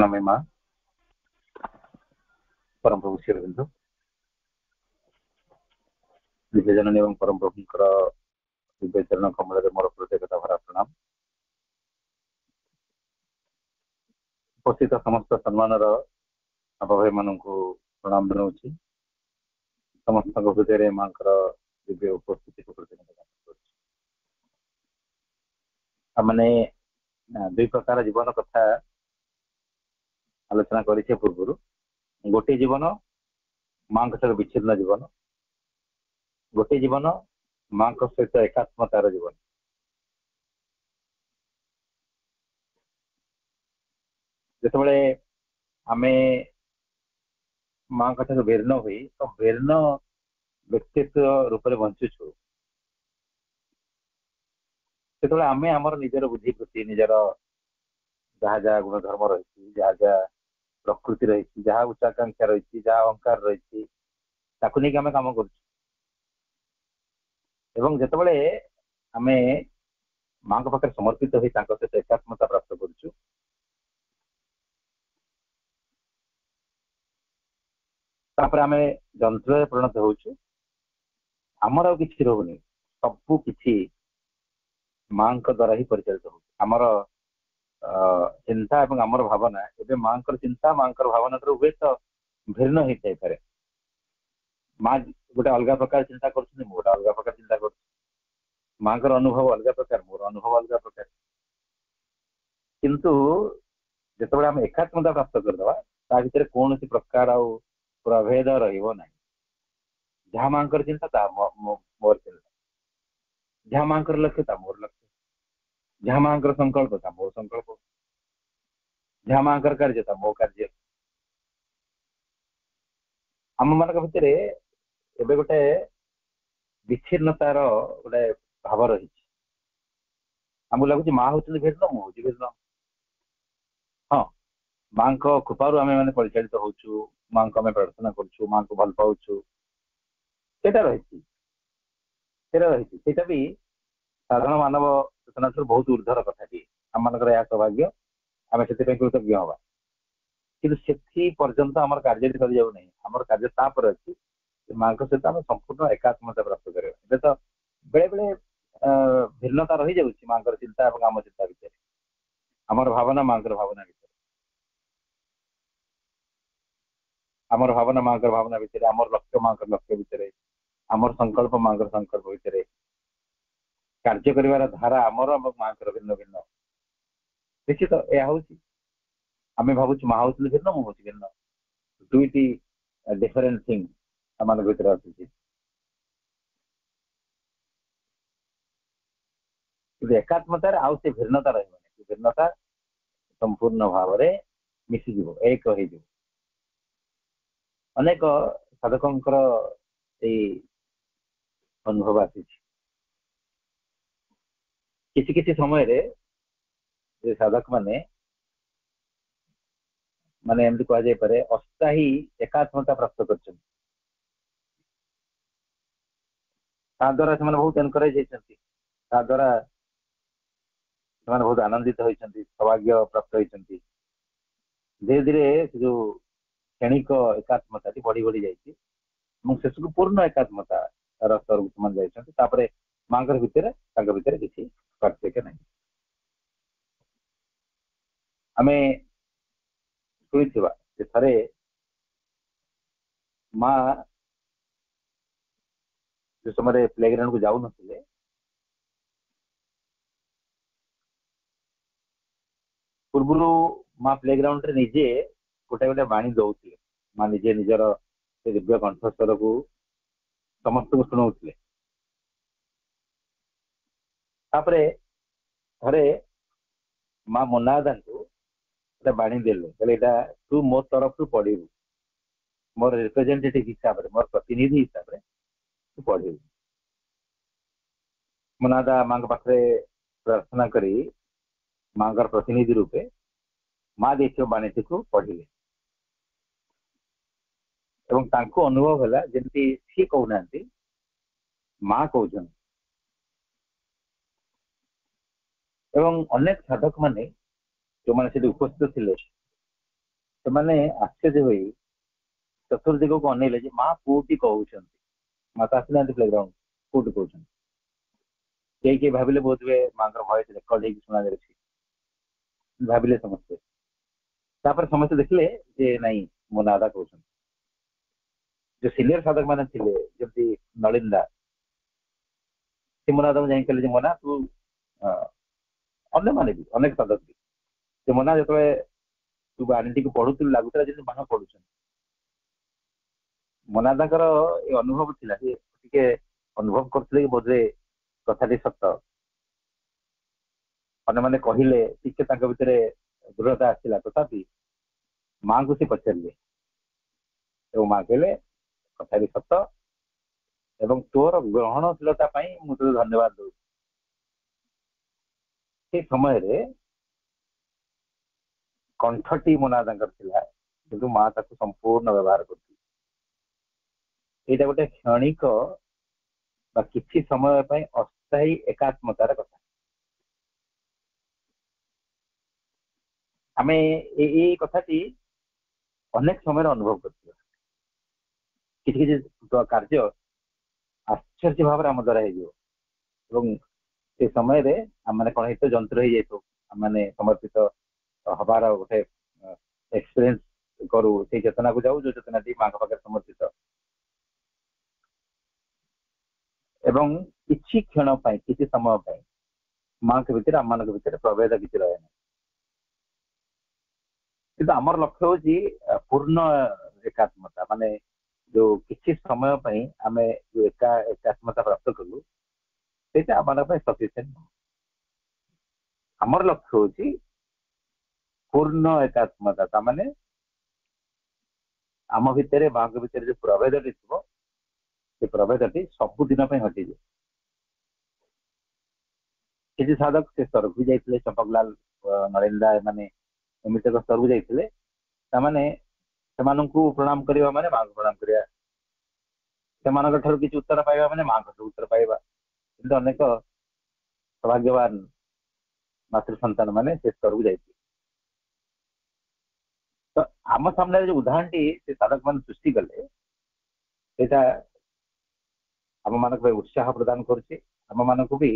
प्रणामी माँ परम प्रभु श्री अरविंद दिव्य जननी एवं परम प्रभुंकर दिव्य चरण कमल मोर प्रत्येकता भरा प्रणाम। उपस्थित समस्त सम्मान आप भाई मान प्रणाम जनाऊँच। समस्त हृदय माँ दिव्य उपस्थिति को मैंने दुई प्रकार जीवन कथा आलोचना कर पूर्व गोटे जीवन माँ सहित विच्छिन्न जीवन, गोटे जीवन माँ सहित एकात्मतार जीवन। जिते आम माँ ठार भिन्न हुई तो भिन्न व्यक्तित्व रूप में बंचुछु से आम आमर निजर बुद्धि प्रति निजर जहाँ जहाँ गुण धर्म रही जहाँ जहाँ प्रकृति रही जहाँ उच्चाकांक्षा रही जहाँ अहंकार रही नहीं आम कम कर जिते आम माँ पाखे समर्पित हो सहित एकात्मता प्राप्त करुचु आम जंत्र परिणत होचु आमर आ कि रोनी सबू कि माँ द्वारा ही परिचालित हो आमर चिंता और आमर भावना एवं माँ चिंता माँ भावना हुए तो भिन्न होता है। माँ गोटे अलग प्रकार चिंता कर गोटे अलग प्रकार चिंता कर माँ अनुभव अलग प्रकार मोर अनुभव अलग प्रकार किंतु जिते आम एकात्मता प्राप्त करदे ता भर कौन प्रकार प्रभेद रहा जहाँ माँ चिंता मोर चिंता जहाँ माँ लक्ष्य ता मोर लक्ष्य जहाँ माँ संकल्प था मो संकल्प जहाँ माँ कार्य था मो कार्य आम मान भितर एवं गोटे विच्छिन्नतार गोटे भाव रही आमको लगुच माँ हूँ भिन्न मुझे भिन्न। हाँ माँ कृपार आम मैंने परिचालित होचु माँ को आम प्रार्थना करुँ माँ को भल पाचु सेटा भी साधारण मानव चेतना बहुत ऊर्धर कथाटी आम मान सौभाग्य आम से कृतज्ञ हवा कि पर्यंत आम कार्य सरी जाऊ ना आम कार्य तापर अच्छी माँ सहित आम संपूर्ण एकात्मता प्राप्त कर तो बेले बेले भिन्नता रही जाऊँ माँ चिंता और आम चिंता भितर आमर भावना माँ भावना भितर आमर भावना माँ भावना भितर आमर लक्ष्य माँ लक्ष्य भितर आमर संकल्प माँ संकल्प भितर कार्य कर धारा आमर माँ भिन्न भिन्न निश्चित यह हूँ आम भावुँ माँ हूँ भिन्न मुझे भिन्न दुईटी डिफरेंट थिंग आम भर आसूँ एकात्मतार आउ से भिन्नता रही भिन्नता संपूर्ण भाव में मिसीज एक अनेक साधकों अनुभव आसी किसी समय साधक माने माने एमती कह अस्थायी एकात्मता प्राप्त कर द्वारा से बहुत एनकरेज होता द्वारा से बहुत आनंदित होती सौभाग्य प्राप्त होती धीरे धीरे जो क्षणिक एकात्मता बढ़ी बढ़ी जाइए शेष को पूर्ण एकात्मता स्तर जापर माँ भितर किसी पार्थक्य नहीं आम शुणी थे माँ जो समय प्लेग्राउंड को जाऊ नथिले पूर्व माँ प्लेग्राउंड रे निजे गोटे गोटे बाणी दौले माँ निजे निजर दिव्य कंठस्वर को समस्त को शुणाऊले थे माँ मोनादा को बाणी देले तू मो तरफ तू पढ़ू मोर रिप्रेजेंटेटिव हिसाब से मोर प्रतिनिधि हिसाब से तू पढ़ू मोनादा माँ पाखे प्रार्थना करी माँ प्रतिनिधि रूपे माँ देखिए बाणीटी को पढ़िले अनुभव है जमी सी कहना माँ कहते एवं अनेक साधक माने जो माने उपस्थित थे ସେମାନେ ଆଶ୍ଚର୍ଯ୍ୟ ହୋଇ ଚତୁର୍ଦିଗକୁ ଅନେଇଲେ ଯେ ମା କୋଉଠି କହୁଛନ୍ତି। ମା ତ ଆସିନାହାନ୍ତି ପ୍ଲେଗ୍ରାଉଣ୍ଡ, କୋଉଠି କହୁଛନ୍ତି। କେହି କେହି ଭାବିଲେ ବୋଧ ହୁଏ ମାଙ୍କର ଭଏସ ରେକର୍ଡ ହେଇକି ଶୁଣାଯାଉଛି, ଭାବିଲେ ସମସ୍ତେ। ତାପରେ ସମସ୍ତେ ଦେଖିଲେ ଯେ ନାଇଁ ମୋ ନାଦା କହୁଛନ୍ତି। ଯୋଉ ସିନିୟର ସାଧକ ମାନେ ଥିଲେ ଯେମିତି ନଳିନ୍ଦା, ସେ ମୋ ନାଦାକୁ ଯାଇ କହିଲେ ଯେ ମୋନା ତୁ, ଅନ୍ୟମାନେ ବି ଅନେକ ସାଧକ ବି, ଯେ ମୋନା ଯେତେବେଳେ ତୁ ବାଣୀଟିକୁ ପଢୁଥିଲୁ ଲାଗୁଥିଲା ଯେମିତି ମା ପଢୁଛନ୍ତି। ମୋନାଦାଙ୍କର ଏ ଅନୁଭବ ଥିଲା, ଯେ ଟିକେ ଅନୁଭବ କରୁଥିଲେ କି ବୋଧେ କଥାଟି ସତ। ଅନ୍ୟମାନେ କହିଲେ ଟିକେ ତାଙ୍କ ଭିତରେ ଦୃଢତା ଆସିଲା, ତଥାପି ମାଙ୍କୁ ସେ ପଚାରିଲେ ଏବଂ ମା କହିଲେ କଥାଟି ସତ ଏବଂ ତୋର ଗ୍ରହଣଶୀଳତା ପାଇଁ ମୁଁ ତୋତେ ଧନ୍ୟବାଦ ଦଉଛି। ସେ ସମୟରେ କଣ୍ଠଟି ମୋନାଦାଙ୍କର ଥିଲା, କିନ୍ତୁ ମା ତାକୁ ସମ୍ପୂର୍ଣ୍ଣ ବ୍ୟବହାର କରୁଥିଲେ। ଏଇଟା ଗୋଟେ କ୍ଷଣିକ ବା କିଛି ସମୟ ପାଇଁ ଅସ୍ଥାୟୀ ଏକାତ୍ମତାର କଥା। ଆମେ ଏଇ କଥାଟି ଅନେକ ସମୟରେ ଅନୁଭବ କରୁଥିବା। କିଛି କିଛି କାର୍ଯ୍ୟ ଆଶ୍ଚର୍ଯ୍ୟ ଭାବରେ ଆମ ଦ୍ୱାରା ହେଇଯିବ ଏବଂ ସେ ସମୟରେ ଆମେ କଣ ହେଇଥିବ, ଯନ୍ତ୍ର ହେଇଯାଇଥିବ। ଆମେ ସମର୍ପିତ ହବାର ଗୋଟେ ଏକ୍ସପିରିଏନ୍ସ କରୁ, ସେଇ ଚେତନାକୁ ଯାଉ ଯୋଉ ଚେତନାଟି ମାଙ୍କ ପାଖରେ ସମର୍ପିତ। ଏବଂ କିଛି କ୍ଷଣ ପାଇଁ, କିଛି ସମୟ ପାଇଁ ମାଙ୍କ ଭିତରେ, ଆମମାନଙ୍କ ଭିତରେ ପ୍ରଭେଦ କିଛି ରହେ ନାହିଁ। କିନ୍ତୁ ଆମର ଲକ୍ଷ୍ୟ ହଉଛି ପୂର୍ଣ୍ଣ ଏକାତ୍ମତା, ମାନେ ଯୋଉ କିଛି ସମୟ ପାଇଁ ଆମେ ଯୋଉ ଏକାତ୍ମତା ପ୍ରାପ୍ତ କଲୁ, ସେଇଟା ଆମମାନଙ୍କ ପାଇଁ ସଫିସିଏଣ୍ଟ ନୁହଁ। ଆମର ଲକ୍ଷ୍ୟ ହଉଛି ପୂର୍ଣ୍ଣ ଏକାତ୍ମତା, ତାମାନେ ଆମ ଭିତରେ, ମାଙ୍କ ଭିତରେ ଯୋଉ ପ୍ରଭେଦଟି ଥିବ, ସେ ପ୍ରଭେଦଟି ସବୁଦିନ ପାଇଁ ହଟିଯିବ। କିଛି ସାଧକ ସେ ସ୍ତରକୁ ବି ଯାଇଥିଲେ, ଚମ୍ପକଲାଲ, ନରେନ୍ଦା, ଏମାନେ ଏମିତି ଏକ ସ୍ତରକୁ ଯାଇଥିଲେ। ତାମାନେ ସେମାନଙ୍କୁ ପ୍ରଣାମ କରିବା ମାନେ ମାଙ୍କୁ ପ୍ରଣାମ କରିବା, ସେମାନଙ୍କ ଠାରୁ କିଛି ଉତ୍ତର ପାଇବା ମାନେ ମାଙ୍କ ଠାରୁ ଉତ୍ତର ପାଇବା। କିନ୍ତୁ ଅନେକ ସୌଭାଗ୍ୟବାନ ମାତୃ ସନ୍ତାନ ମାନେ ସେ ସ୍ତରକୁ ଯାଇଥିଲେ। ତ ଆମ ସାମ୍ନାରେ ଯୋଉ ଉଦାହରଣଟି ସେ ସାଧକ ମାନେ ସୃଷ୍ଟି କଲେ, ସେଇଟା ଆମ ମାନଙ୍କ ପାଇଁ ଉତ୍ସାହ ପ୍ରଦାନ କରୁଛି, ଆମ ମାନଙ୍କୁ ବି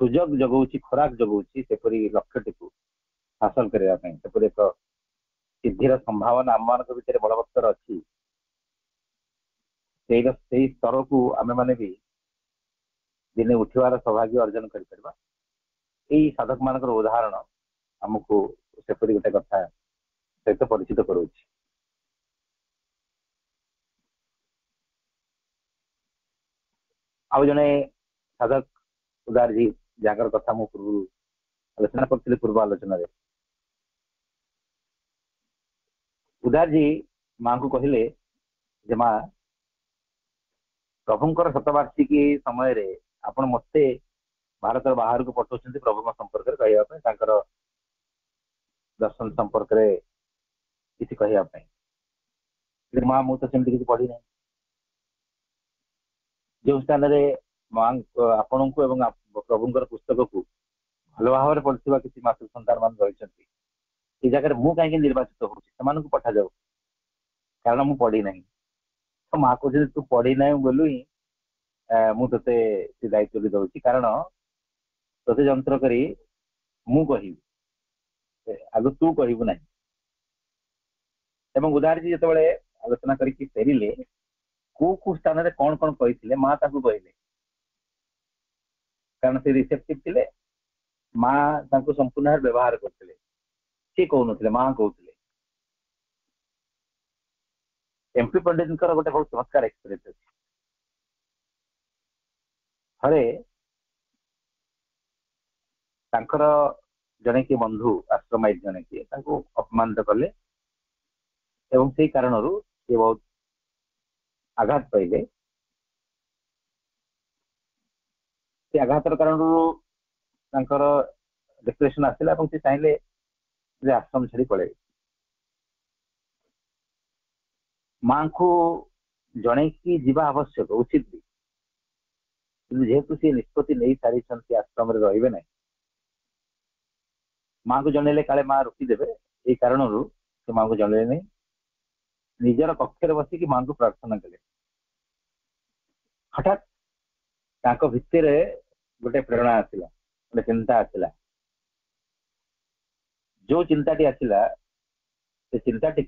ସୁଯୋଗ ଯୋଗଉଛି, ଖୋରାକ ଯୋଗଉଛି ସେପରି ଲକ୍ଷ୍ୟଟିକୁ ହାସଲ କରିବା ପାଇଁ। ସେପରି ଏକ ସିଦ୍ଧିର ସମ୍ଭାବନା ଆମମାନଙ୍କ ଭିତରେ ବଳବତ୍ତର ଅଛି। ସେଇ ସ୍ତରକୁ ଆମେ ମାନେ ବି ଦିନେ ଉଠିବାର ସୌଭାଗ୍ୟ ଅର୍ଜନ କରିପାରିବା। ଏଇ ସାଧକ ମାନଙ୍କର ଉଦାହରଣ ଆମକୁ ସେପରି ଗୋଟେ କଥା ସହିତ ପରିଚିତ କରୁଛି। ଆଉ ଜଣେ ସାଧକ ଉଦାରଜୀ, ଯାହାର କଥା ମୁଁ ପୂର୍ବରୁ ଆଲୋଚନା କରିଥିଲି, ପୂର୍ବ ଆଲୋଚନାରେ। ଉଦାରଜୀ ମାଙ୍କୁ କହିଲେ ଯେ ମା, ପ୍ରଭୁଙ୍କର ଶତବାର୍ଷିକୀ ସମୟରେ ଆପଣ ମତେ ଭାରତର ବାହାରକୁ ପଠାଉଛନ୍ତି ପ୍ରଭୁଙ୍କ ସମ୍ପର୍କରେ କହିବା ପାଇଁ, ତାଙ୍କର ଦର୍ଶନ ସମ୍ପର୍କରେ କିଛି କହିବା ପାଇଁ। ମା, ମୁଁ ତ ସେମିତି କିଛି ପଢିନାହିଁ। ଯେଉଁ ସ୍ଥାନରେ ଆପଣଙ୍କୁ ଏବଂ ପ୍ରଭୁଙ୍କର ପୁସ୍ତକକୁ ଭଲ ଭାବରେ ପଢିଥିବା କିଛି ମାତୃ ସନ୍ତାନ ମାନେ ରହିଛନ୍ତି, ସେ ଜାଗାରେ ମୁଁ କାହିଁକି ନିର୍ବାଚିତ ହଉଛି? ସେମାନଙ୍କୁ ପଠାଯାଉ, କାରଣ ମୁଁ ପଢି ନାହିଁ। ତ ମା କହୁଛନ୍ତି ତୁ ପଢି ନାହିଁ ବୋଲି ହିଁ ମୁଁ ତତେ ସେ ଦାୟିତ୍ୱ ଦଉଛି, କାରଣ ତତେ ଯନ୍ତ୍ର କରି ମୁଁ କହିବି, ଆଗ ତୁ କହିବୁ ନାହିଁ। ଏବଂ ଉଦାହରଣ ଯେତେବେଳେ ଆଲୋଚନା କରିକି ଫେରିଲେ, କୋଉ କୋଉ ସ୍ଥାନରେ କଣ କଣ କହିଥିଲେ ମା ତାଙ୍କୁ କହିଲେ, କାରଣ ସେ ରିସେପ୍ଟିଭ ଥିଲେ। ମା ତାଙ୍କୁ ସମ୍ପୂର୍ଣ୍ଣ ଭାବେ ବ୍ୟବହାର କରୁଥିଲେ, ସିଏ କହୁନଥିଲେ, ମା କହୁଥିଲେ। ଏମ୍ପି ପଣ୍ଡିତଙ୍କର ଗୋଟେ ବହୁତ ଚମତ୍କାର ଏକ୍ସପିରିଏନ୍ସ ଅଛି। ଥରେ ତାଙ୍କର ଜଣେ କିଏ ବନ୍ଧୁ, ଆଶ୍ରମାଇତ ଜଣେ କିଏ, ତାଙ୍କୁ ଅପମାନିତ କଲେ ଏବଂ ସେଇ କାରଣରୁ ସେ ବହୁତ ଆଘାତ ପାଇଲେ। ସେ ଆଘାତର କାରଣରୁ ତାଙ୍କର ଡିପ୍ରେସନ ଆସିଲା ଏବଂ ସେ ଚାହିଁଲେ ଯେ ଆଶ୍ରମ ଛାଡି ପଳେଇବେ। ମାଙ୍କୁ ଜଣେଇକି ଯିବା ଆବଶ୍ୟକ, ଉଚିତ ବି, କିନ୍ତୁ ଯେହେତୁ ସେ ନିଷ୍ପତ୍ତି ନେଇ ସାରିଛନ୍ତି ଆଶ୍ରମରେ ରହିବେ ନାହିଁ, माँ को जनइले काले माँ रोकिदेवे ये कारण से माँ को जनइले निजर कक्षर बसिक माँ को प्रार्थना कले हठात भितर गोटे प्रेरणा आसला गोटे चिंता आसला जो चिंताटी आसला से चिंताटी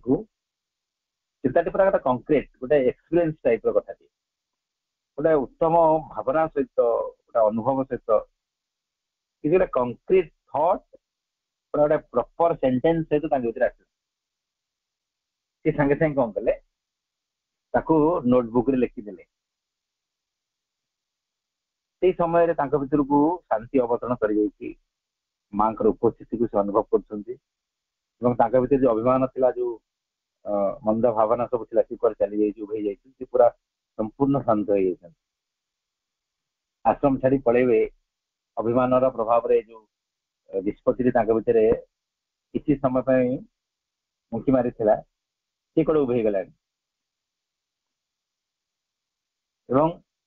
पूरा गोटे कंक्रीट गोटे एक्सपीरियंस टाइप कथा गोटे उत्तम भावना सहित गोटे अनुभव सहित किसी गोटे कंक्रीट थॉट पूरा गोटे प्रॉपर सेंटेंस सहित भीतर आसला सी सांगे सांगे कौन कले नोटबुक रे लिखिदेले से समय भीतर को शांति अवतरण कर माँ उपस्थिति को अनुभव कर भीतर जो अभिमान थिला जो मंद भावना सब थिला चली जाइए पूरा संपूर्ण शांत हो आश्रम छाड़ी पलैबे अभिमान प्रभाव रे जो निष्पत्ति भीतर किसी समय मुंकी मारी सी कड़े उभे गला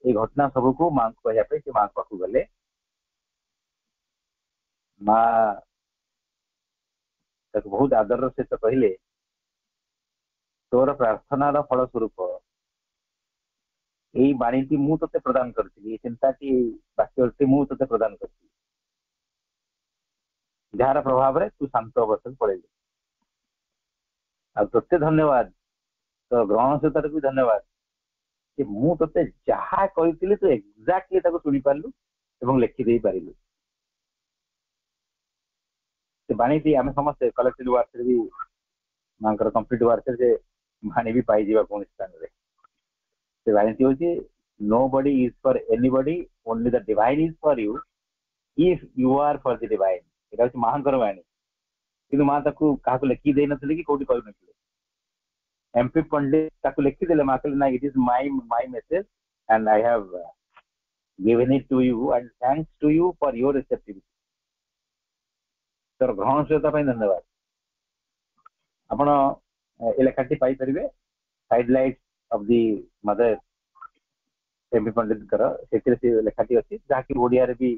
ये घटना सबको माँ को कहवाई माँ पाक गले माँ बहुत आदर सहित कहले तोर प्रार्थनार फलस्वरूप यही बाणी मु ते प्रदान करी चिंताटी वाक्य मु ते प्रदान कर जार प्रभाव रे तू शांत अवस्था पड़े आते धन्यवाद तो ग्रहणशीलता भी धन्यवाद कि मु ते जहा कही तू एक्जाक्टली शुणी पार्लु एवं लिखिदे पार्लु से बाणी आम समस्ते कलेक्टिव वार्क भी माँ कंप्लीट वार्क बाणी भी पाई कौन स्थान से बाणी हूँ nobody is for anybody only the divine is for you if you are for the divine यहाँ हूँ माँ बाणी कि माँ क्या लिखी दे नी कि कौटी कह एमपी पंडित लिखिदे माँ कहले ना it is my message and I have given it to you and thanks to you for your receptivity तोर ग्रहणशीलता धन्यवाद आपण ए लेखाटी पाइपर side light of the Mother MP Pandit से लेखाटी अच्छी जहाँकि ओडिया रे भी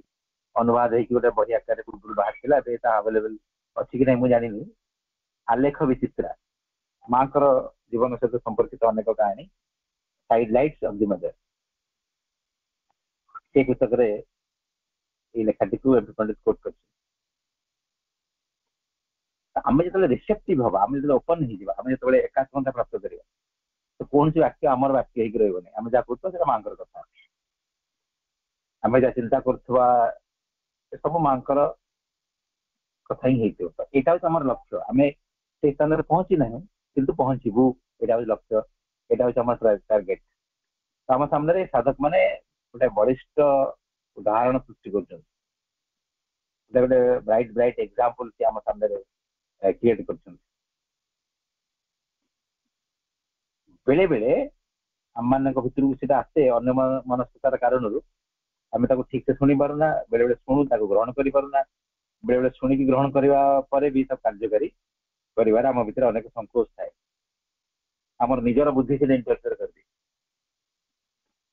अनुवाद होगी गोटे बड़ी आकार पूर्व बाहर अवेलेबल अच्छी कि नहीं मुझे जानी आलेख विचित्रा माँ जीवन सहित संपर्कित अनेक कहानी side lights off the mother से पुस्तक लेखाटी को एमपी पंडित कोट कर आम जो रिसेप्टिव हम आम जो ओपन होम जो एकात्मता प्राप्त करवा तो कौन सी वाक्य आमर वाक्य होगी रही आम जहाँ कहते माँ कथा आम जहाँ चिंता करुवा सब माँ कथा ही यहाँ हूँ आम लक्ष्य आम से स्थान पहुंची ना किंतु पहुंचबू यहाँ हूँ लक्ष्य यहाँ हूँ आम टार्गेट तो आम सामने साधक मैंने गोटे बलिष्ठ उदाहरण सृष्टि कर गोटे ब्राइट ब्राइट एग्जांपल से आम सामने क्रिएट कर बेले बेले आम मान भर आसे अन्य मनस्कतार कारण आम ठीक से शुणी पारुना बेले बेले शुणु ग्रहण कर पारुना बेले बेले शुणिकी ग्रहण करने भी सब कार्यकारी कर आम भर अनेक संकोच थाए आमर निजर बुद्धि से इंटरफेयर कर दी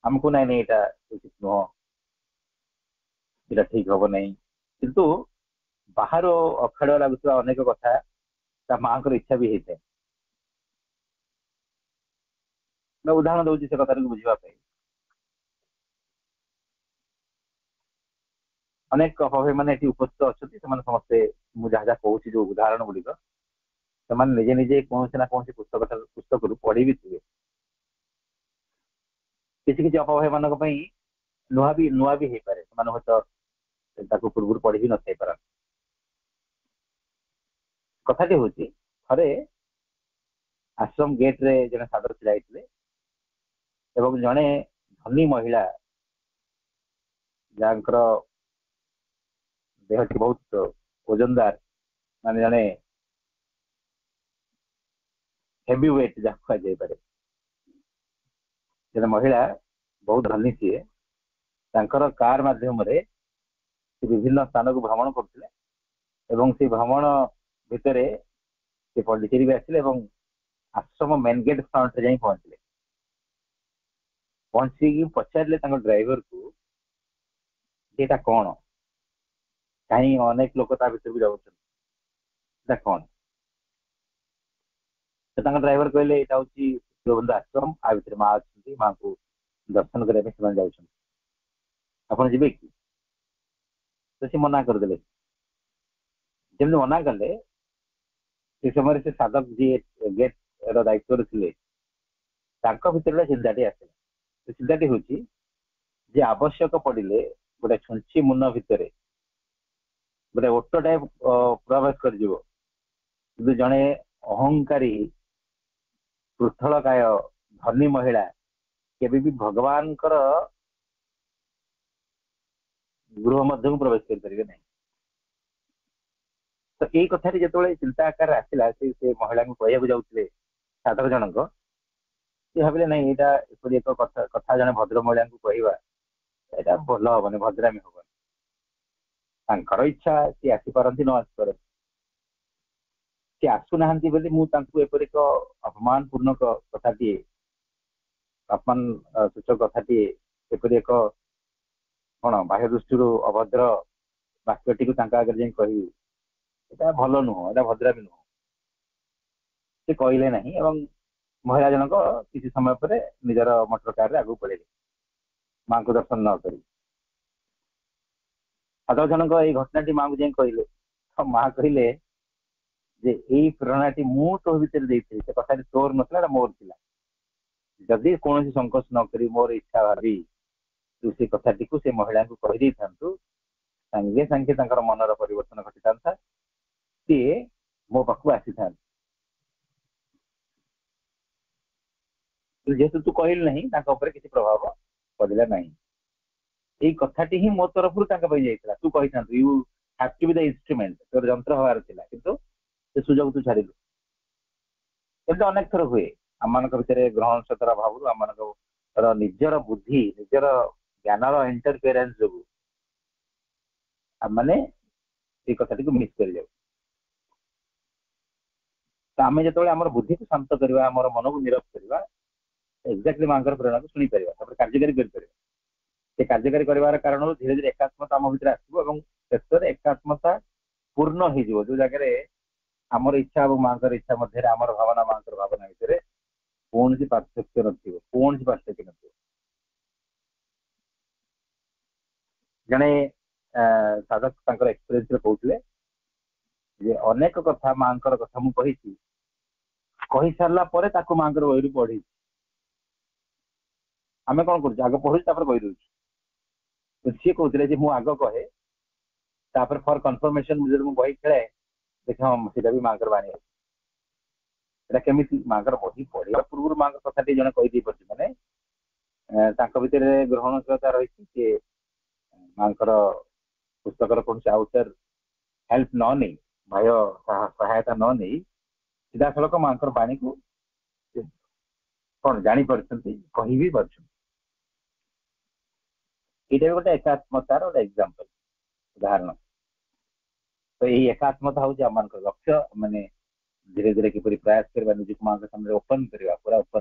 आमको नाई नहीं यहाँ उचित नुह ठीक हम नहीं किंतु बाहर अखाड़ लगुवा अनेक कथा माँ को इच्छा भी होता है मैं उदाहरण दूसरी से कथा बुझापी अनेक अपभय मैंने उपस्थित अच्छा से समस्ते मुझे जहाँ कहूँ जो उदाहरण गुड़िक से निजे निजे कौन ना कौन पुस्तक पढ़ी भी थे किसी किसी अपभय मान नुआ भी हो पाए हयत पूर्व पढ़ी भी न पार कथाटी हूँ थे आश्रम गेट रे जड़े साधक जाते जड़े धनी महिला जहाँकर देह बहुत ओजनदार मान जड़े हेवी वेट जहाँ कहुपे जड़े महिला बहुत धनी सी कार मध्यम विभिन्न स्थान को भ्रमण करते भ्रमण भितर से पंडिचेरी भी आसिले आश्रम मेन गेट फ्रंट जा पहुंचले पहुंची पचारे ड्राइवर को यहाँ कौन कहीं अनेक लोग भर भी जाऊँ कौन ड्राइवर कहले यहाँ हूँ शिवबंधु आश्रम आ भर माँ अच्छी माँ को दर्शन करने जाऊँ आप जी कि तो सी मना करदे जमी मना कले से समय से साधक जी गेट दायित्व थे भितर चिंताटी आसला चिंताटी हूँ जे आवश्यक पड़े गोटे छुंची मुन भितर गोटे ओट टाइप प्रवेश कर जड़े अहंकारी पृथलकाय धनी महिला केबे भी भगवान गृह मध्य प्रवेश करें ना तो यही कथा जो चिंता आकार आसला से महिला को कहू जाते साधक जनक सी भाविले ना यहाँ एपरी एक कथा जन भद्र महिला को कहवा यहाँ भल हेनी भद्रामी हेनी इच्छा सी आसीपारती न आसीपार सी आसुना एपरी एक अपमान पूर्ण कथाटे अपमान सूचक कथाटे एपरी एक कौन बाह्य दृष्टि अभद्र वाक्यटी को आगे जाए कह भल नुह एटा भद्रामी नुह से कहले ना महिला जनक किसी समय पर निजर मोटर कार आगे पड़े माँ को दर्शन न कर साधक जनक ये घटना माँ को जाए कहले तो माँ कहले जे यही प्रेरणाटी मु तो भितर कथा तोर ना मोर थिला जदि कौन संकोच नक मोर इच्छा भावी तू से कथाटी को से महिला को कही था सांगे सांगे मनर परिवर्तन घटी था सी मो पाख आसी था जेहेतु तू कहलु ना किसी प्रभाव पड़ा ना यही कथाटी ही मो तरफ जाता तू कही था you have to be the instrument तोर जंत्र हबार थिला किंतु से सुजोग तू छाड़िलु एमती अनेक थर हुए आम भितर ग्रहणशीलतार अभाव आम निजर बुद्धि निजर ज्ञानर इंटरफेरेन्स जो आम मैंने ये कथाटी को मिस कर जाऊ तो आम जो आम बुद्धि को शांत करवा आम मन को नीरव करवा एक्जाक्टली माँ प्रेरणा को शुणी पार कार्यकारी कर कार्यकारी कर कारण धीरे धीरे एकात्मता आम भर आसो शेष एकात्मता पूर्ण हो जो जगह आमर इच्छा और माँ इच्छा मध्य आम भावना माँ भावना भितर कौन सी पार्थक्य कौन सी पार्थक्य जड़े साधक एक्सपीरियंस कहते अनेक कथा माँ कथा मुझे कही सारा माँ बही पढ़ी आम कौन कर आग पढ़ू कही दूसरी सी कहते मुझ आग कहे फर कनफर्मेशन मुझे बही खेले देख हाँ सीटा भी माँ बाणी केमी माँ बही पढ़ा पूर्व माँ कथा जन कहीदे पार्टी मैंने भितर ग्रहणशीलता रही माँ पुस्तक कौन आउटर हेल्प न नहीं बाह्य सहायता न नहीं सीधा सड़क माँ बाणी को कौन जानी कही भी ये गोटे एकात्मतार गोटे एग्जांपल उदाहरण तो यही एकात्मता हूँ आम लक्ष्य माने धीरे धीरे किपरि प्रयास करवा निज माँ सामने ओपन करवा पूरा ओपन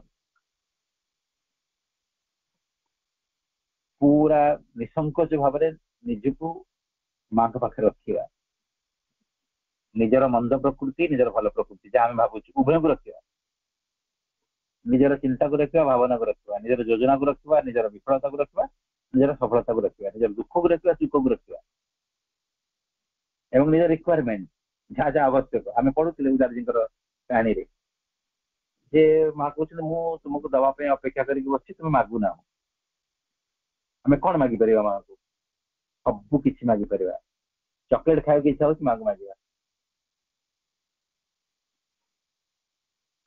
पूरा निसंकोच भाव निजको माँ पाखे रखा निजर मंद प्रकृति निजर भल प्रकृति जहाँ आम भावुँ उभय को रखा निजर चिंता को रखा भावना को रखा निजर योजना को रखा निजर विफलता को रखा निजर सफलता को रखा निजर दुख को रखा सुख को रखा एवं निज रिक्वायरमेंट जहाँ जहाँ आवश्यक आम पढ़ुले उदार कहानी जे माँ कहते मुझे तुमको दवाई अपेक्षा करके बस तुम मागुना आम कौन मागिपर माँ को सबू किसी मागिपर चॉकलेट खाया इच्छा हो माँ को मांगा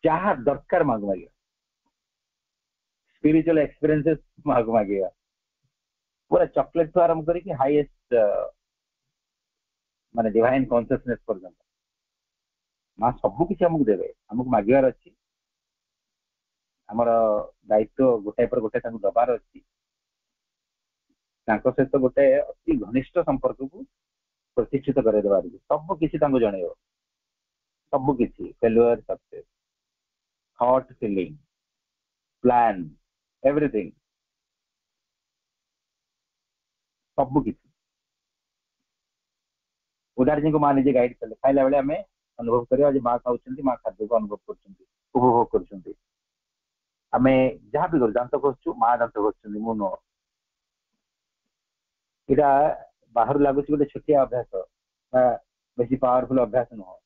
जहाँ दरकार माँ को मांगा स्पिरिचुअल एक्सपीरियंसेस माँ को मांगा पूरा चॉकलेट ठू आरंभ करके हाईएस्ट माने डिवाइन कॉन्शियसनेस पर्यंत माँ सबू किसी आमको देवे आमको मागिबार अच्छी आमर दायित्व गोटाए पर गोटे दबार अच्छी सहित गोटे अति घनिष्ठ संपर्क को प्रतिष्ठित करदेवार सब किसी जन सब किसी failure success thought feeling plan everything सब किसी उदार जी को माँ निजे गाइड कले खाइला बेले आम अनुभव करिया जे माँ खाउछंती माँ खाद्य को अनुभव करछंती उपभोग करछंती आमे जहाँ भी करू दांत घषुछु माँ दांत घषुछंती मु नुह इटा बाहर लागुଛି ଗୋଟେ ଛୋଟିଆ ଅଭ୍ୟାସ ବା ବେଶୀ ପାୱାରଫୁଲ ଅଭ୍ୟାସ ନୁହଁ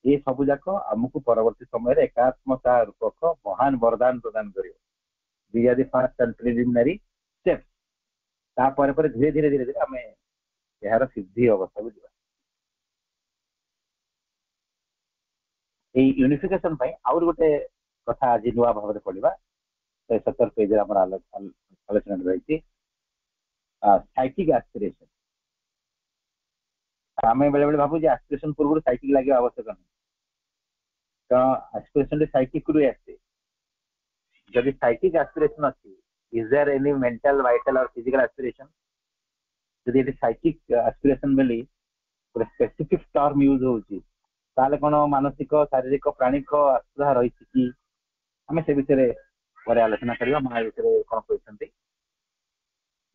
ये सब जाक आमको परवर्ती समय एकात्मता रूपक महान वरदान प्रदान कर फास्ट एंड प्रिलिमिनारी स्टेप्स धीरे धीरे धीरे धीरे आम यार सिद्धि अवस्था को जा यूनिफिकेशन आउर गोटे कथा आज नुआ भाव में पढ़ा 70 पेज आलोचना रही साइकिक एस्पिरेशन आम बेले बेले भावुँ एस्पिरेशन पूर्व साइकिक लगे आवश्यक नहीं कारण एस्पिरेशन साइकिक रु आसे जदि साइकिक एस्पिरेशन अच्छी is there any mental vital और फिजिकल एस्पिरेशन जदि साइकिक एस्पिरेशन बोली गोटे स्पेसिफिक टर्म यूज होची ताले कोन मानसिक शारीरिक प्राणिक आस्था रही कि आम से विषय पर आलोचना करवा माँ विषय कौन कहते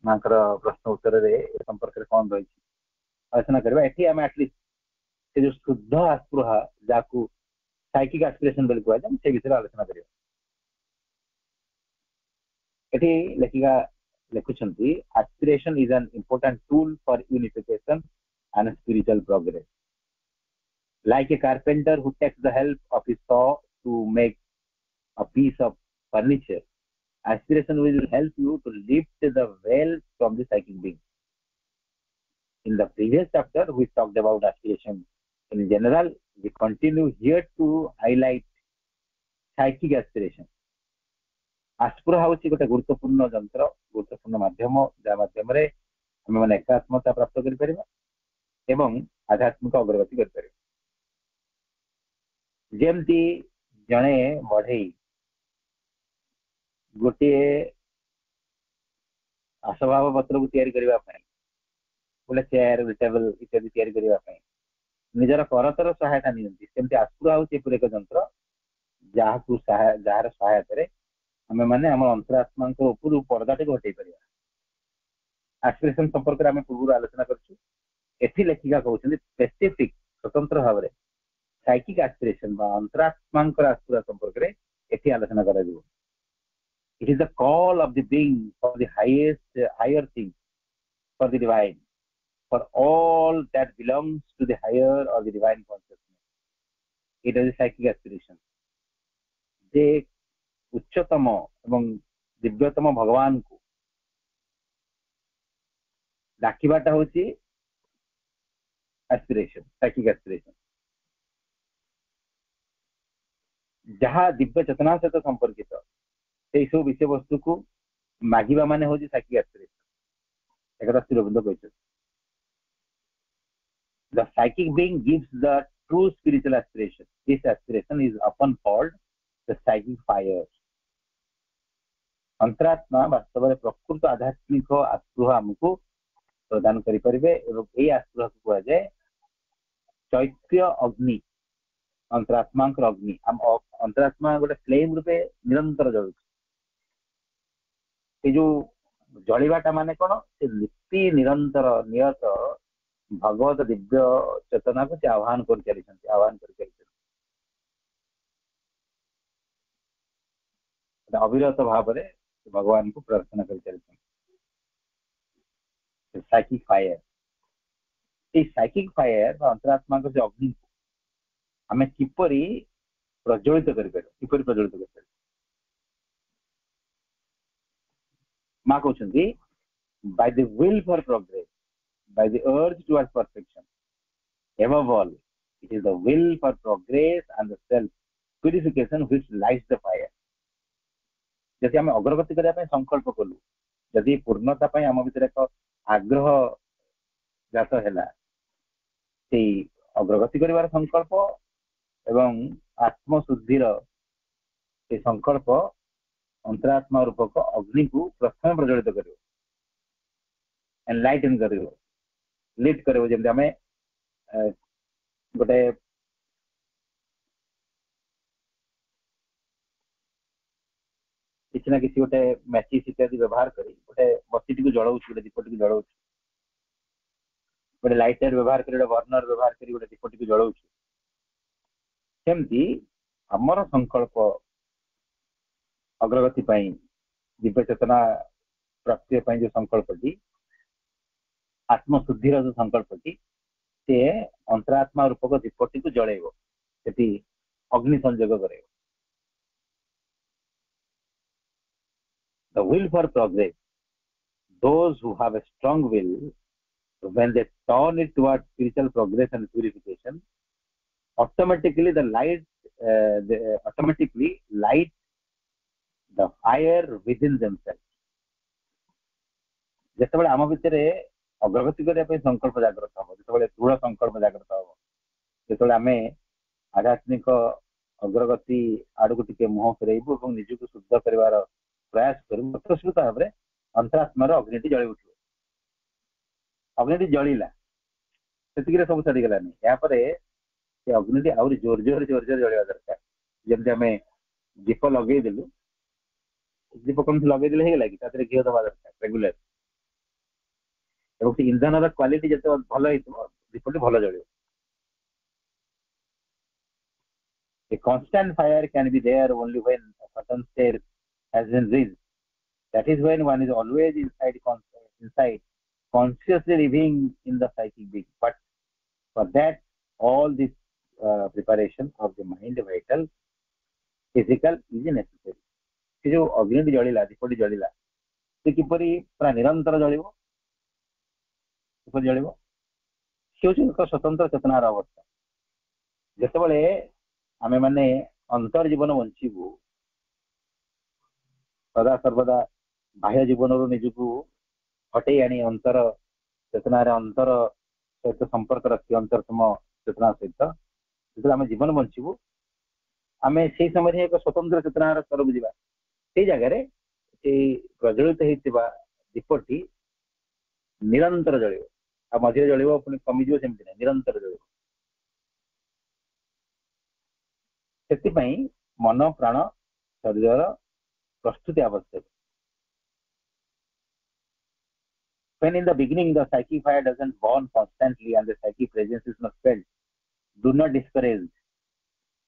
माँ प्रश्न उत्तर संपर्क में कौन रही आलोचना करवा एटी आम एटलिस्ट से जो शुद्ध आस्पृहा जहाँ साइकिक एस्पिरेशन बोली कहुए से विषय आलोचना करवा एटी लेखिका लिखुंट aspiration is an important tool for unification and spiritual progress like a carpenter who takes the help of his saw to make a piece of furniture. Aspiration will help you to lift the veil from the psychic being. In the previous chapter, we talked about aspiration. In general, we continue here to highlight psychic aspiration. आस्पुरा हूँ गोटे गुरुत्वपूर्ण जंत्र गुरुत्वपूर्ण माध्यम जहाँ मध्यम आम मैंने एकात्मता प्राप्त कर आध्यात्मिक अग्रगति कर जमती जड़े बढ़ई गोटे आसभाव पत्र को तैयारी करने गोटे चेयर टेबल इत्यादि तैयारी करने निजर करतर सहायता निमती आस्पुरा हूँ एक जंत्र जहाँ जार सहायता आम मैंने आम अंतरात्मा ऊपर पर्दाटे हटे पार एस्पिरेशन संपर्क में आम पूर्व आलोचना कर लेखिका कहते स्पेसिफिक स्वतंत्र भाव में साइकिक एस्पिरेशन अंतरात्मा आस्पुरा संपर्क में एटी आलोचना कर it is the call of the being for the highest higher thing for the divine for all that belongs to the higher और the divine consciousness it is psychic aspiration जे उच्चतम एवं दिव्यतम भगवान को डाकिबाटा हूँ एस्पिरेशन साइकिक एस्पिरेशन जहाँ दिव्य चेतना सहित संपर्कित से सब विषय वस्तु को मागिबा माने हूँ साइकिक एस्पिरेशन एक श्रीअरविंद कहते the psychic being gives the true spiritual aspiration this aspiration is often called the psychic fire अंतरात्मा वास्तव में प्रकृत आध्यात्मिक आस्पृह आमको प्रदान करें आस्पृह को कह जाए चैत्य अग्नि अंतरात्मा अग्नि आम अंतरात्मा गोटे फ्लेम रूपे निरंतर जलुच जो जलिबाटा माने कौन से नीति निरंतर नियत भगवत दिव्य चेतना को से आह्वान कर चली आह्वान कर अविरत भाव में भगवान को प्रार्थना कर चलते साइकिक फायर साइकिक फायर अंतरात्मा जो अग्नि को आम किपरि प्रज्वलित कर माँ कहते by the will for progress by the urge towards perfection above all it is the will for progress and the self purification which lights the fire जदि आम अग्रगति करने संकल्प कलु जदि पूर्णता आम भर एक आग्रह जात है अग्रगति कर संकल्प एवं आत्मशुद्धि संकल्प अंतरात्मा रूपक अग्नि को प्रथम प्रज्वलित कर एनलाइटन कर लीड कर जमी आम गोटे किसी ना किसी गोटे मैचिस इत्यादि व्यवहार कर गोटे बत्ती को जलाऊ गोटे दीपटी को जलाऊ गोटे लाइटर व्यवहार कर बर्नर व्यवहार कर गोटे दीपटी को जलाऊ सेमती आमर संकल्प अग्रगति दिव्य चेतना प्राप्ति जो संकल्पटी आत्मशुद्धि जो संकल्पटी से अंतरात्मा रूपक दीपटी को जलैब से अग्नि संयोग कर the will for progress. Those who have a strong will, when they turn it towards spiritual progress and purification, automatically automatically light the fire within themselves. ଯେତେବେଳେ ଆମ ଭିତରେ ଅଗ୍ରଗତି କରିବା ପାଇଁ ସଂକଳ୍ପ ଜାଗ୍ରତ ହବ, ଯେତେବେଳେ ଦୃଢ ସଂକଳ୍ପ ଜାଗ୍ରତ ହବ, ଯେତେବେଳେ ଆମେ ଆଧ୍ୟାତ୍ମିକ ଅଗ୍ରଗତି ଆଡକୁ ଟିକେ ମୁହଁ ଫେରାଇବୁ ଏବଂ ନିଜକୁ ଶୁଦ୍ଧ କରିବାର प्रयास करूँ भाव में अंतरात्मार अग्नि जली उठे अग्नि जलिला से सब छाड़गलानी यापर अग्नि आहरी जोर जोर जोर जोर जलिया दरकार जमी आम दीप लगेदेलु दीप कम लगेदे होगा कि घी दबा दरकार रेगुलर इंधन क्वालिटी जो भल दीपटी भल जल A constant fire can be there only when a certain state has been reached. That is when one is always inside consciously living in the psychic being. But for that, all this preparation of the mind, vital, physical is necessary. से जो अग्नि जलिला दीपटी जलिला से किपरि पूरा निरंतर जलिब जलिब से एक स्वतंत्र चेतनार अवस्था जितेबाला आम मैंने अंतर जीवन बंचू सदा सर्वदा बाह्य जीवन निजक हटे आनी अंतर चेतनार अंतर सहित संपर्क रखी अंतरतम चेतना सहित जो आम जीवन बंचू आम से समय एक स्वतंत्र चेतनार स्तर को जावा से जगह प्रज्वलित होता दीपटी निरंतर जल मझे जल पुणी कमिज सेमती ना निरंतर जल से मन प्राण शरीर प्रस्तुति आवश्यक. When in the beginning the psychic fire doesn't burn constantly and the psychic presence is not felt, do not discourage.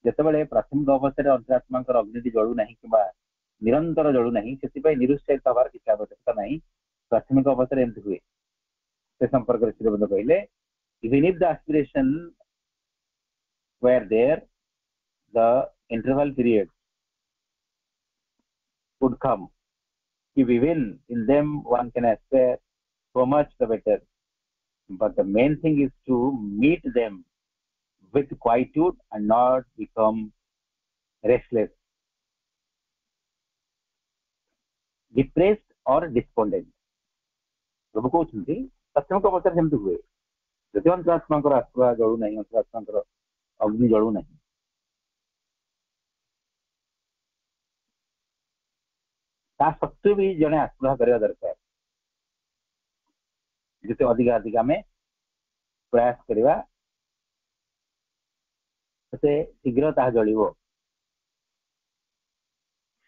जितेबाला प्राथमिक अवस्था अंतरात्मा अग्नि जलू ना कि निरंतर जलू ना से निरुत्साहित हबार किसी आवश्यकता ना. प्राथमिक अवस्था एमती हुए से संपर्क श्रीबंध कहले even if the aspiration were there, the interval period would come. If even in them one can aspire, so much the better. But the main thing is to meet them with quietude and not become restless, depressed or despondent. प्रभु कहते प्राथमिक अवस्था सेमती हुए जब अंतरात्मा आत्मा जलू ना अंतरात्मा अग्नि जलू ना सत्वे भी जड़े आस्पृह करने दरकार जिते अधिक अधिक आम प्रयास करवा शीघ्र ता जल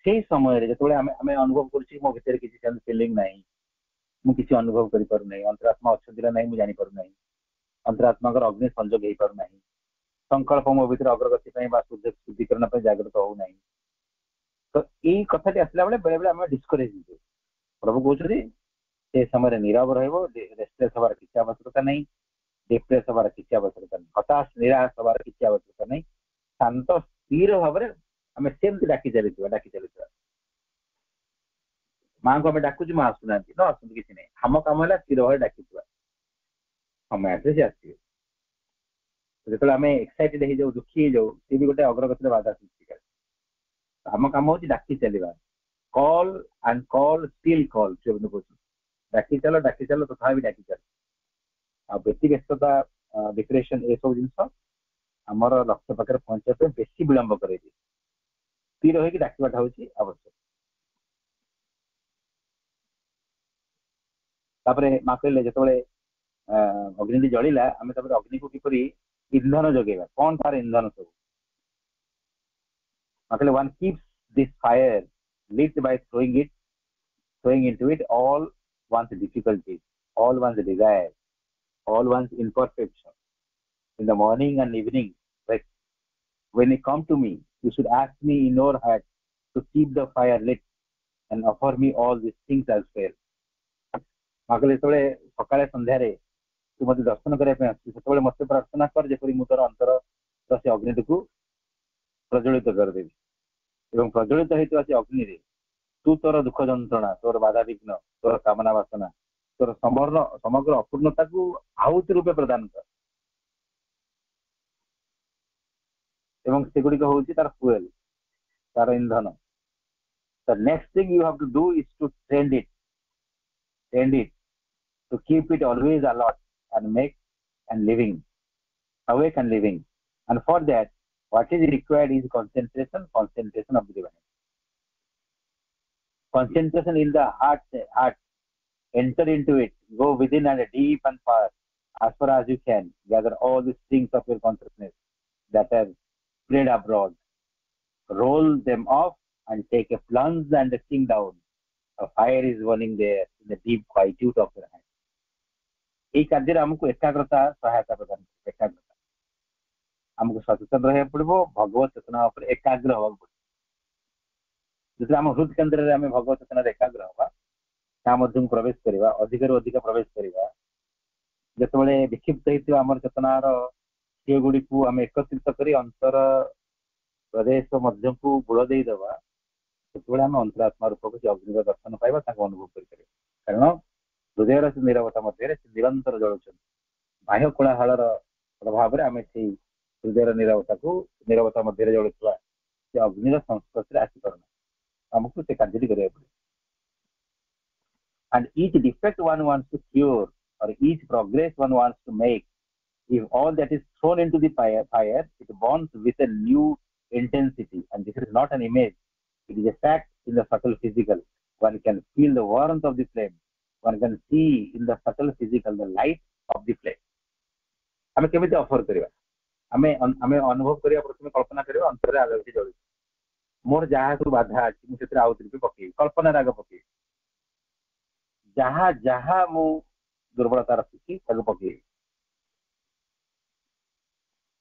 से समय जो अनुभव कर मो भर किसी फिलिंग ना मुझे अनुभव करें अंतरात्मा अच्छा ना मुझे जापर ना अंतरात्मा अग्नि संजोग हो पार ना संकल्प मो भर अग्रगति शुद्धिकरण जागृत होना. तो यही कथाटी आसला बेले बेले आम डिस्करेज हो प्रभु कहते से समय नीरव रेस्टलेस हबार किसी आवश्यकता नहीं, डिप्रेस हबार किसी आवश्यकता नहीं, हताश निराश हबार किसी आवश्यकता नहीं. शांत स्थिर भाव में आम सेमती डाकी चली माँ को आम डाकुच माँ आसुना न आसु किसी नहीं आम कम है स्थिर भाव डाकी समय आसे सी आसवे जो आम एक्साइटेड हो जाऊ दुखी हो जाऊ सी भी गोटे अग्रगति बाधा सृष्टि करे. आम कम हूँ डाकी चलवा call and call still call डाकी चल तथा भी डाकी चल आ व्यक्ति व्यस्तता डिप्रेशन ये सब जिन आमर लक्ष्य पाखे पहुंचा बेसी विलंब करे स्थिर होगी डाकवाटा हूँ आवश्यक. माँ कहले जो अग्नि जलिला आम अग्नि को किपरि इंधन जगेगा कौन तार इंधन सब माँ कहले one keeps this fire lit by throwing into it all one's difficulties, all one's desires, all one's imperfection in the morning and evening, right? when you come to me, you should ask me in your heart to keep the fire lit and offer me all these things as well. ମାଗଲେ ଯେତେବେଳେ ସକାଳେ ସନ୍ଧ୍ୟାରେ ତୁ ମତେ ଦର୍ଶନ କରିବା ପାଇଁ ଆସୁଛୁ ସେତେବେଳେ ମତେ ପ୍ରାର୍ଥନା କର ଯେପରି ମୁଁ ତୋର ଅନ୍ତର ସେ ଅଗ୍ନିଟିକୁ ପ୍ରଜ୍ୱଳିତ କରିଦେବି ଏବଂ ପ୍ରଜ୍ୱଳିତ ହେଇଥିବା ସେ ଅଗ୍ନିରେ ତୁ ତୋର ଦୁଃଖ ଯନ୍ତ୍ରଣା, ତୋର ବାଧାବିଘ୍ନ, ତୋର କାମନା ବାସନା, ତୋର ସମଗ୍ର ଅପୂର୍ଣ୍ଣତାକୁ ଆହୁତି ରୂପେ ପ୍ରଦାନ କର ଏବଂ ସେଗୁଡିକ ହଉଛି ତାର ଫୁଏଲ, ତାର ଇନ୍ଧନ. The next thing you have to do is to tend it, to keep it always alert and make and living, awake and living. And for that, what is required is concentration of the divine. Concentration in the heart. Enter into it, go within and deep and far, as far as you can. Gather all the strings of your consciousness that are spread abroad. Roll them off and take a plunge and sink down. A fire is burning there in the deep quietude of your hand. এই କାର୍ଯ୍ୟରେ ଆମକୁ ଏକାଗ୍ରତା ସହାୟତା ପ୍ରଦାନ କରିବ. ଏକାଗ୍ରତା ଆମକୁ ସଚେତନ ରହିବାକୁ ପଡିବ, ଭଗବତ ଚେତନା ଉପରେ ଏକାଗ୍ର ହେବାକୁ ପଡିବ. ଯେତେବେଳେ ଆମ ହୃଦ କେନ୍ଦ୍ରରେ ଆମେ ଭଗବତ ଚେତନାରେ ଏକାଗ୍ର ହେବା, ତା ମଧ୍ୟକୁ ପ୍ରବେଶ କରିବା, ଅଧିକରୁ ଅଧିକ ପ୍ରବେଶ କରିବା, ଯେତେବେଳେ ବିକ୍ଷିପ୍ତ ହେଇଥିବା ଆମର ଚେତନାର ଝିଅ ଗୁଡିକୁ ଆମେ ଏକତ୍ରିତ କରି ଅନ୍ତର ପ୍ରଦେଶ ମଧ୍ୟକୁ ବୁଳ ଦେଇଦେବା, ସେତେବେଳେ ଆମେ ଅନ୍ତରାତ୍ମା ରୂପକୁ ସେ ଅଗ୍ନିର ଦର୍ଶନ ପାଇବା, ତାଙ୍କୁ ଅନୁଭବ କରିପାରିବା. କାରଣ ହୃଦୟର ସେ ନିରବତା ମଧ୍ୟରେ ସେ ନିରନ୍ତର ଜଳୁଛନ୍ତି. ବାହ୍ୟ କୋଳାହଳର ପ୍ରଭାବରେ ଆମେ ସେଇ ହୃଦୟର ନିରବତା ମଧ୍ୟରେ ଜଳୁଥିବା ସେ ଅଗ୍ନିର ସଂସ୍ପର୍ଶରେ ଆସିପାରୁନା. ଆମକୁ ସେ କାର୍ଯ୍ୟଟି କରିବାକୁ ପଡିବ. And each defect one wants to cure or each progress one wants to make, if all that is thrown into the fire, it burns with a new intensity. And this is not an image, it is a fact in the subtle physical. One can feel the warmth of the flame, one can see in the subtle physical the light of the flame. ଆମେ କେମିତି offer କରିବା? ଆମେ ଅନୁଭବ କରିବା, ପ୍ରଥମେ କଳ୍ପନା କରିବା ଅନ୍ତରରେ ଆଲୋକ ଜଳୁଛି, ମୋର ଯାହା ସବୁ ବାଧା ଅଛି ମୁଁ ସେଥିରେ ଆଉ ଥରେ ପକେଇବି, କଳ୍ପନାରେ ଆଗ ପକେଇବି, ଯାହା ଯାହା ମୁଁ ଦୁର୍ବଳତା ରଖିଛି ତାକୁ ପକେଇବି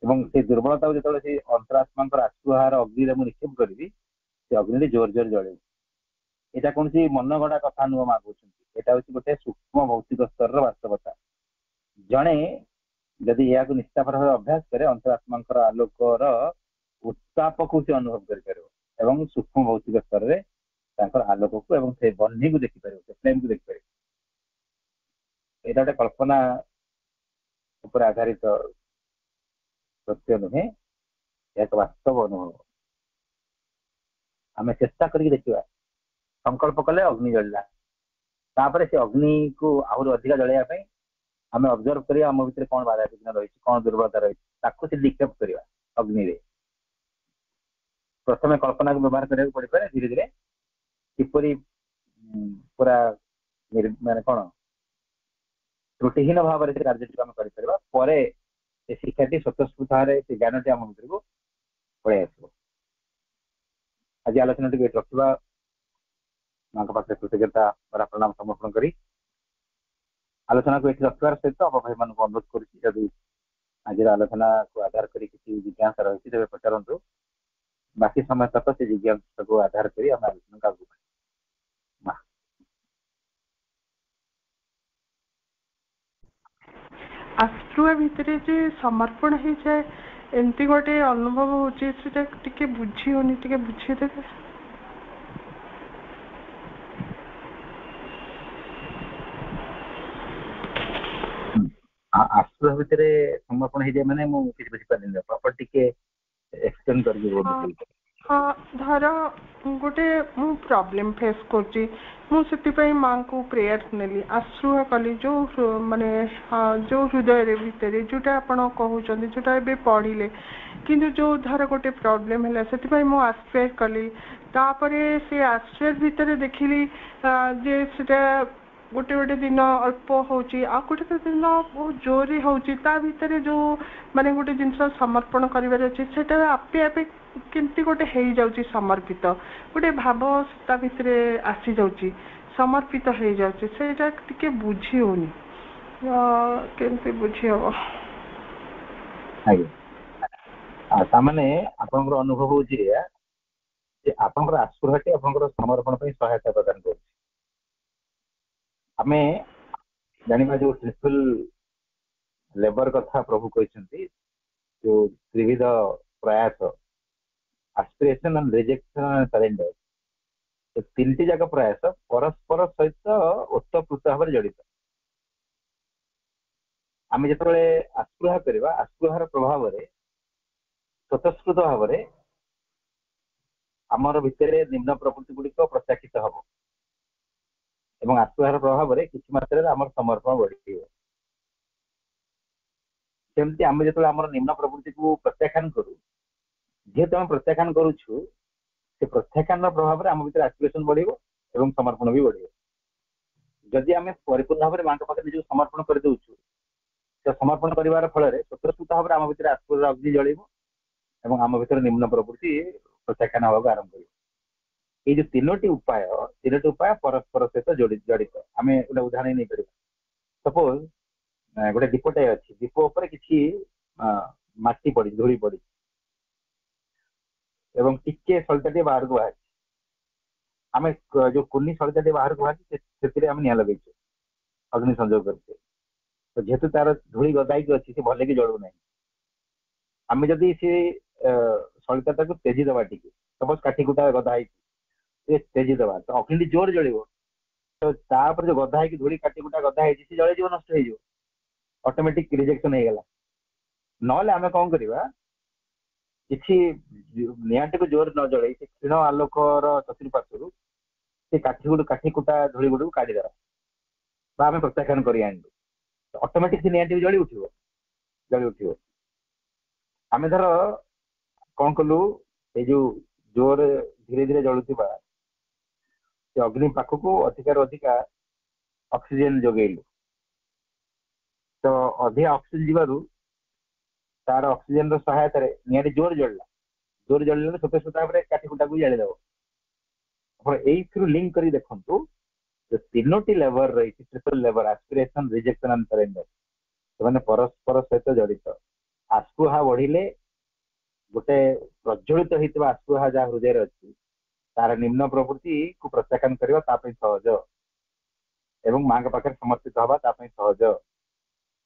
ଏବଂ ସେ ଦୁର୍ବଳତାକୁ ଯେତେବେଳେ ସେ ଅନ୍ତରାତ୍ମାଙ୍କର ଆସୁହାର ଅଗ୍ନିରେ ମୁଁ ନିକ୍ଷେପ କରିବି, ସେ ଅଗ୍ନିରେ ଜୋର ଜୋର ଜଳେଇବି. ଏଇଟା କୌଣସି ମନଗଢା କଥା ନୁହଁ ମା କହୁଛନ୍ତି, ଏଇଟା ହଉଛି ଗୋଟେ ସୂକ୍ଷ୍ମ ଭୌତିକ ସ୍ତରର ବାସ୍ତବତା. ଜଣେ ଯଦି ଏହାକୁ ନିଷ୍ଠାପର ଭାବେ ଅଭ୍ୟାସ କରେ, ଅନ୍ତରାତ୍ମାଙ୍କର ଆଲୋକର ଉତ୍ତାପକୁ ସେ ଅନୁଭବ କରିପାରିବ ଏବଂ ସୂକ୍ଷ୍ମ ଭୌତିକ ସ୍ତରରେ ତାଙ୍କର ଆଲୋକକୁ ଏବଂ ସେ ବହ୍ନିକୁ ଦେଖିପାରିବ, ସେ ଫ୍ଲେମକୁ ଦେଖିପାରିବ. ଏଇଟା ଗୋଟେ କଳ୍ପନା ଉପରେ ଆଧାରିତ ସତ୍ୟ ନୁହେଁ, ଏହା ଏକ ବାସ୍ତବ ଅନୁଭବ. ଆମେ ଚେଷ୍ଟା କରିକି ଦେଖିବା, ସଂକଳ୍ପ କଲେ ଅଗ୍ନି ଜଳିଲା, ତାପରେ ସେ ଅଗ୍ନିକୁ ଆହୁରି ଅଧିକା ଜଳେଇବା ପାଇଁ ଆମେ ଅବଜର୍ଭ କରିବା ଆମ ଭିତରେ କଣ ବାଧାବିଘ୍ନ ରହିଛି, କଣ ଦୁର୍ବଳତା ରହିଛି, ତାକୁ ସେ ନିକ୍ଷେପ କରିବା ଅଗ୍ନିରେ. ପ୍ରଥମେ କଳ୍ପନାକୁ ବ୍ୟବହାର କରିବାକୁ ପଡିପାରେ, ଧୀରେ ଧୀରେ କିପରି ପୁରା ମାନେ କଣ ତ୍ରୁଟିହୀନ ଭାବରେ ସେ କାର୍ଯ୍ୟଟିକୁ ଆମେ କରିପାରିବା, ପରେ ସେ ଶିକ୍ଷାଟି ସ୍ୱତଃସ୍ଫୂର୍ତ୍ତ ଭାବରେ ସେ ଜ୍ଞାନଟି ଆମ ଭିତରକୁ ପଳେଇ ଆସିବ. ଆଜି ଆଲୋଚନାଟିକୁ ଏଠି ରଖିବା, ମାଙ୍କ ପାଖରେ କୃତଜ୍ଞତା ପ୍ରଣାମ ସମର୍ପଣ କରି ଆଲୋଚନାକୁ ଏଠି ରଖିବାର ସହିତ ଆମ ଭାଇମାନଙ୍କୁ ଅନୁରୋଧ କରୁଛି, ଯଦି ଆଜିର ଆଲୋଚନାକୁ ଆଧାର କରି କିଛି ଜିଜ୍ଞାସା ରହିଛି ତେବେ ପଚାରନ୍ତୁ. ବାକି ସମୟ ତକ ସେ ଜିଜ୍ଞାସାକୁ ଆଧାର କରି ଆମେ ଆଲୋଚନାକୁ ଆଗକୁ ବଢ଼ିବା. ଆଶ୍ରୁଆ ଭିତରେ ଯେ ସମର୍ପଣ ହେଇଯାଏ, ଏମିତି ଗୋଟେ ଅନୁଭବ ହଉଛି, ସେଟା ଟିକେ ବୁଝି ହଉନି, ଟିକେ ବୁଝେଇଦେବେ? ଆଶ୍ରୁଆ ଭିତରେ ସମର୍ପଣ ହେଇଯାଏ ମାନେ ମୁଁ କିଛି ବୁଝିପାରିଲିନି, ପ୍ରପର ଟିକେ ଏକ୍ସପ୍ଲେନ୍ କରିକି ବୋଧେ. ହଁ, ଧର ଗୋଟେ ମୁଁ ପ୍ରୋବ୍ଲେମ ଫେସ୍ କରୁଛି, ମୁଁ ସେଥିପାଇଁ ମାଙ୍କୁ ପ୍ରେୟାର ନେଲି, ଆଶ୍ରୁଆ କଲି, ମାନେ ଯୋଉ ହୃଦୟରେ ଭିତରେ ଯୋଉଟା ଆପଣ କହୁଛନ୍ତି, ଯୋଉଟା ଏବେ ପଢିଲେ, କିନ୍ତୁ ଯୋଉ ଧର ଗୋଟେ ପ୍ରୋବ୍ଲେମ ହେଲା ସେଥିପାଇଁ ମୁଁ ଆଶ୍ରୟ କଲି, ତାପରେ ସେ ଆଶ୍ରୟ ଭିତରେ ଦେଖିଲି ଯେ ସେଟା ଗୋଟେ ଗୋଟେ ଦିନ ଅଳ୍ପ ହଉଛି, ଆଉ ଗୋଟେ ଦିନ ବହୁତ ଜୋରରେ ହଉଛି, ତା ଭିତରେ ଯୋଉ ମାନେ ଗୋଟେ ଜିନିଷ ସମର୍ପଣ କରିବାର ଅଛି, ସେଟା ଆପେ ଆପେ କେମିତି ଗୋଟେ ହେଇଯାଉଛି ସମର୍ପିତ, ଗୋଟେ ଭାବ ତା ଭିତରେ ଆସିଯାଉଛି, ସମର୍ପିତ ହେଇଯାଉଛି, ସେଇଟା ଟିକେ ବୁଝି ହଉନି, କେମିତି ବୁଝି ହବ? तामाने आपनकर अनुभव होउची जे आपनकर आस्पृहाटी आपनकर समर्पण ପାଇଁ ସହାୟତା ପ୍ରଦାନ କରୁଛି। ଆମେ ଜାଣିବା जो ट्रिपल लेबर कथा प्रभु कहते जो त्रिविध प्रयास आस्पिरेशन एंड रिजेक्शन एंड सरेंडर तीन जाक प्रयास परस्पर सहित ओतप्रोत भाव जड़ित। आम जो आस्पृहा करवा आस्पृहार प्रभाव स्वतस्फूर्त भाव आमर भितर निम्न प्रकृति गुड़िक प्रत्याशित हम एवं आस्पृहार प्रभाव किसी मात्रा आम समर्पण बढ़ सेमती आम जो आम निम्न प्रकृति को प्रत्याख्यान करूँ जेहेतु आम प्रत्याख्यान करुचु से प्रत्याख्यान प्रभाव आम भर आस्पिरेशन बढ़ एवं समर्पण भी बढ़। जदि आम परिपूर्ण भाव में माँ पाखे निज समर्पण कर दउछु से समर्पण कर फल स्वतस्फूर्त भाव आम भर आस्पिर अग्नि जल एवं आम भर निम्न प्रवृत्ति प्रत्याख्यान होगा आरंभ कर। ये जो तीनोटी उपाय परस्पर सहित जड़ित। आम गोटे उदाहरण नहीं पार सपोज गोटे दीपटे अच्छी दीप उपर किसी मटी पड़ी धूली पड़ी एवं टिके सलिता बाहर को बाहर आम जो कुनी सलिता बाहर को बाहर आम निआ लगे अग्नि संयोग करते तो जेहेतु तार धूली गदाई अच्छी से भले कि जलू ना आम जदि सी सलिता को तेजी दबा टी सपोज काठी कुटा गदा तेजी दबा तो अग्नि जोर जल तो तापर जो गदा है धूली काटी कुटा गदा है जल जीव नष्ट हो ऑटोमेटिक रिजेक्शन हो गला ना आम कौन करवा किसी निआंटी को जोर न जल क्षीण आलोकर चतुर्पार्श्वर से काठी कुटा धूली गुड़ को काढ़ीदेवा आम प्रत्याख्यान कर ऑटोमेटिक से निआंटी जली उठ आम धर कौन कलु ये जो जोर धीरे धीरे जलुवा अग्नि पाखक अधिकार अधिका ऑक्सीजन जगेलु तो अधिक ऑक्सीजन जीवारु तार ऑक्सीजन सहायता निआंटी जोर जलला स्वतः भाव काठी कुटा को जादे लिंक कर देखु तीनोटी लेबर रही triple labour aspiration rejection and surrender से परस्पर सहित जड़ित। आस्पृहा बढ़िले गोटे प्रज्वलित होता आस्पृहा जहाँ हृदय अच्छी तार निम्न प्रवृत्ति को प्रत्याख्यान करवा सहज एवं माँ पाखे समर्पित हवा सहज।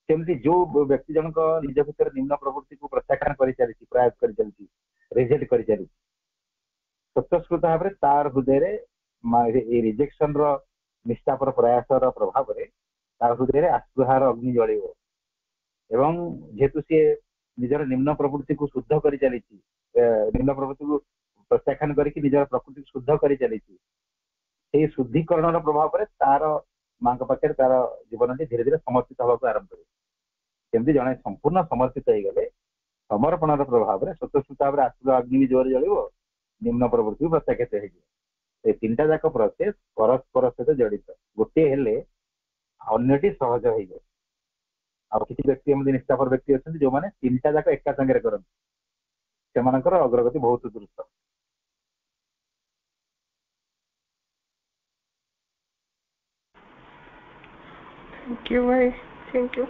सेमती जो व्यक्ति जनक निज भर निम्न प्रवृत्ति को प्रत्याख्यान कर चली प्रयास कर चली रिजेक्ट कर चली स्वतस्फूर्त भाव तार हृदय रिजेक्शन निष्ठापर प्रयास प्रभाव तार हृदय आस्पृहार अग्नि जल एवं जेहेतु सी निजर निम्न प्रवृत्ति को शुद्ध कर चली निम्न प्रवृत्ति को प्रत्याख्यान करके निजर प्रकृति को शुद्ध कर चली शुद्धिकरण प्रभाव तार माँ पाखे तार जीवन धीरे धीरे समर्पित होगा आरंभ कर जड़े संपूर्ण समर्पित हो गले समर्पण प्रभाव स्वतःस्फूर्त भाव आस्पृह अग्नि भी जोर जल निम्न प्रवृत्ति प्रत्याख्यात हो तीन टा जाक प्रोसेस परस्पर सहित जड़ित गोटे हेले अन्यटी सहज हो जाए। आ किसी व्यक्ति एमती निष्ठापर व्यक्ति अच्छा जो मैंने तीन टा जाक एका संगे करते से अग्रगति बहुत द्रुत। थैंक यू भाई, थैंक यू।